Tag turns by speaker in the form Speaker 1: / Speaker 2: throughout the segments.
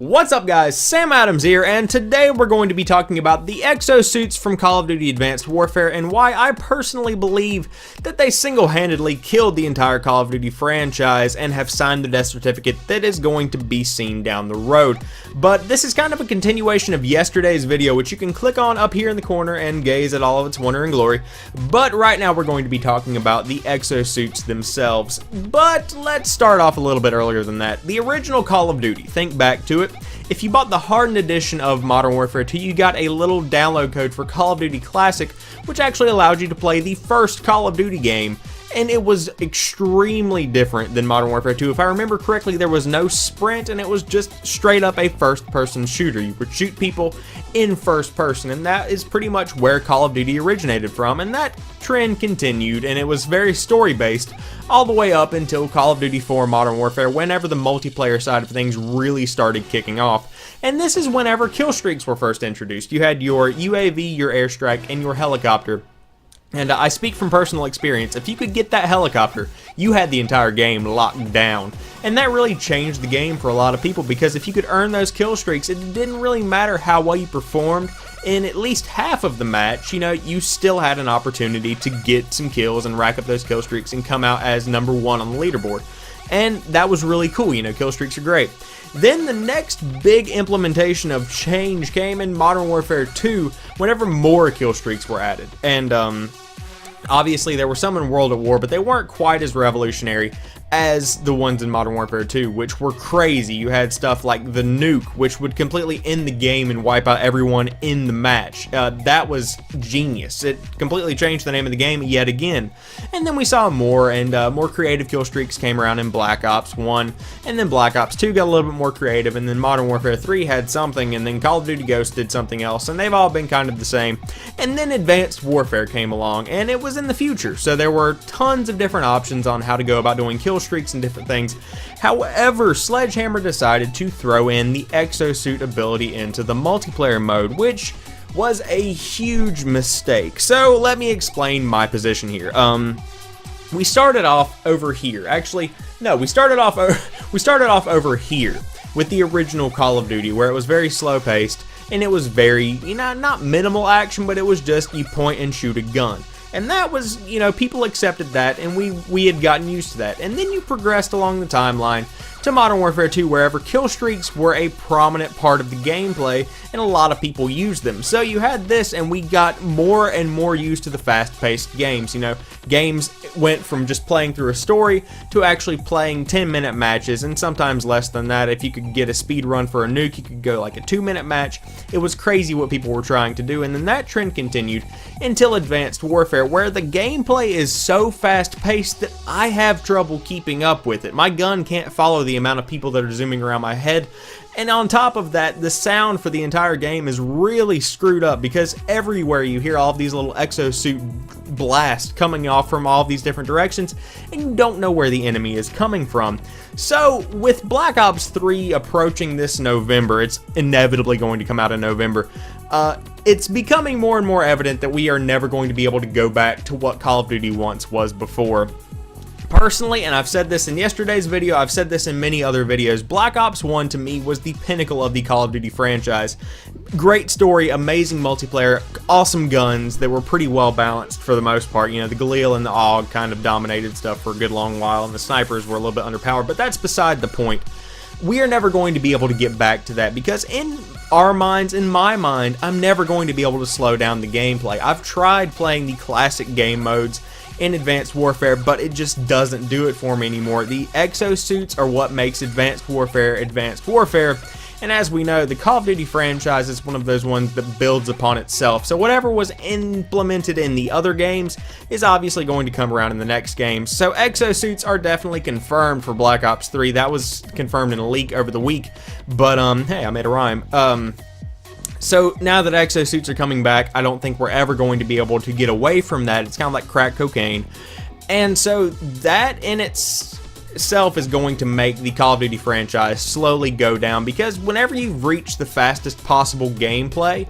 Speaker 1: What's up guys, Sam Adams here, and today we're going to be talking about the exosuits from Call of Duty Advanced Warfare and why I personally believe that they single-handedly killed the entire Call of Duty franchise and have signed the death certificate that is going to be seen down the road. But this is kind of a continuation of yesterday's video, which you can click on up here in the corner and gaze at all of its wonder and glory. But right now we're going to be talking about the exosuits themselves. But let's start off a little bit earlier than that. The original Call of Duty, think back to it. If you bought the hardened edition of Modern Warfare 2, you got a little download code for Call of Duty Classic, which actually allowed you to play the first Call of Duty game, and it was extremely different than Modern Warfare 2. If I remember correctly, there was no sprint, and it was just straight up a first-person shooter. You would shoot people in first person, and that is pretty much where Call of Duty originated from, and that trend continued, and it was very story-based all the way up until Call of Duty 4 Modern Warfare, whenever the multiplayer side of things really started kicking off. And this is whenever kill streaks were first introduced. You had your UAV, your airstrike, and your helicopter. And I speak from personal experience. If you could get that helicopter, you had the entire game locked down. And that really changed the game for a lot of people, because if you could earn those kill streaks, it didn't really matter how well you performed. In at least half of the match, you still had an opportunity to get some kills and rack up those kill streaks and come out as number one on the leaderboard. And that was really cool. Kill streaks are great. Then the next big implementation of change came in Modern Warfare 2, whenever more kill streaks were added. And obviously there were some in World at War, but they weren't quite as revolutionary as the ones in Modern Warfare 2, which were crazy. You had stuff like the nuke, which would completely end the game and wipe out everyone in the match. That was genius. It completely changed the name of the game yet again. And then we saw more, and more creative kill streaks came around in Black Ops 1, and then Black Ops 2 got a little bit more creative, and then Modern Warfare 3 had something, and then Call of Duty Ghosts did something else, and they've all been kind of the same. And then Advanced Warfare came along, and it was in the future, so there were tons of different options on how to go about doing kill streaks and different things. However, Sledgehammer decided to throw in the exosuit ability into the multiplayer mode, which was a huge mistake. So let me explain my position here. We started off over here. Actually, no, we started off over here with the original Call of Duty, where it was very slow paced and it was very, not minimal action, but it was just you point and shoot a gun. And that was, people accepted that, and we had gotten used to that. And then you progressed along the timeline to Modern Warfare 2, wherever kill streaks were a prominent part of the gameplay, and a lot of people used them. So you had this, and we got more and more used to the fast-paced games. Games went from just playing through a story to actually playing 10-minute matches, and sometimes less than that. If you could get a speed run for a nuke, you could go like a 2-minute match. It was crazy what people were trying to do, and then that trend continued until Advanced Warfare, where the gameplay is so fast-paced that I have trouble keeping up with it. My gun can't follow the amount of people that are zooming around my head. And on top of that, the sound for the entire game is really screwed up, because everywhere you hear all of these little exosuit blasts coming off from all of these different directions, and you don't know where the enemy is coming from. So with Black Ops 3 approaching this November, it's inevitably going to come out in November, it's becoming more and more evident that we are never going to be able to go back to what Call of Duty once was before. Personally, and I've said this in yesterday's video, I've said this in many other videos, Black Ops 1 to me was the pinnacle of the Call of Duty franchise. Great story, amazing multiplayer, awesome guns that were pretty well balanced for the most part. The Galil and the AUG kind of dominated stuff for a good long while, and the snipers were a little bit underpowered, but that's beside the point. We are never going to be able to get back to that, because in our minds, in my mind, I'm never going to be able to slow down the gameplay. I've tried playing the classic game modes in Advanced Warfare, but it just doesn't do it for me anymore. The exosuits are what makes Advanced Warfare, and as we know, the Call of Duty franchise is one of those ones that builds upon itself. So whatever was implemented in the other games is obviously going to come around in the next game. So exosuits are definitely confirmed for Black Ops 3. That was confirmed in a leak over the week, but hey, I made a rhyme. So now that exosuits are coming back, I don't think we're ever going to be able to get away from that. It's kind of like crack cocaine. And so that in itself is going to make the Call of Duty franchise slowly go down, because whenever you've reached the fastest possible gameplay,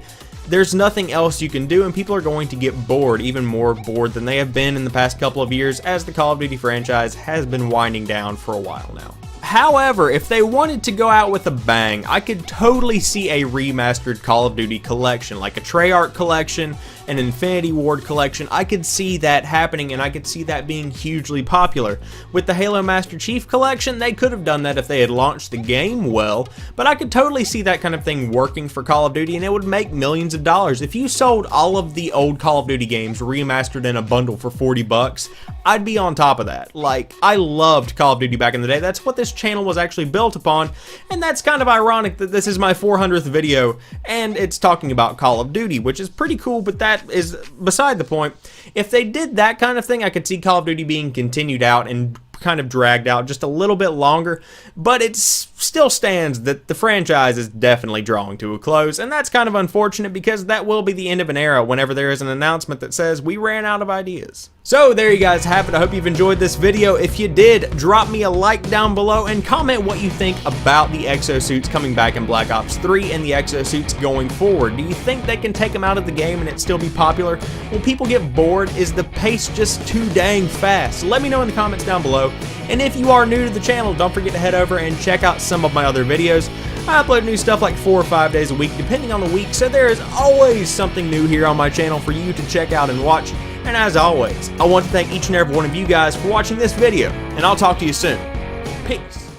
Speaker 1: there's nothing else you can do, and people are going to get bored, even more bored than they have been in the past couple of years, as the Call of Duty franchise has been winding down for a while now. However, if they wanted to go out with a bang, I could totally see a remastered Call of Duty collection, like a Treyarch collection, an Infinity Ward collection. I could see that happening, and I could see that being hugely popular. With the Halo Master Chief collection, they could have done that if they had launched the game well, but I could totally see that kind of thing working for Call of Duty, and it would make millions of dollars. If you sold all of the old Call of Duty games remastered in a bundle for 40 bucks, I'd be on top of that. Like, I loved Call of Duty back in the day. That's what this channel was actually built upon, and that's kind of ironic that this is my 400th video, and it's talking about Call of Duty, which is pretty cool, but that is beside the point. If they did that kind of thing, I could see Call of Duty being continued out and kind of dragged out just a little bit longer, but it still stands that the franchise is definitely drawing to a close, and that's kind of unfortunate because that will be the end of an era whenever there is an announcement that says we ran out of ideas. So there you guys have it. I hope you've enjoyed this video. If you did, drop me a like down below and comment what you think about the exosuits coming back in Black Ops 3 and the exosuits going forward. Do you think they can take them out of the game and it still be popular? Will people get bored? Is the pace just too dang fast? Let me know in the comments down below. And if you are new to the channel, don't forget to head over and check out some of my other videos. I upload new stuff like 4 or 5 days a week, depending on the week, so there is always something new here on my channel for you to check out and watch. And as always, I want to thank each and every one of you guys for watching this video, and I'll talk to you soon. Peace.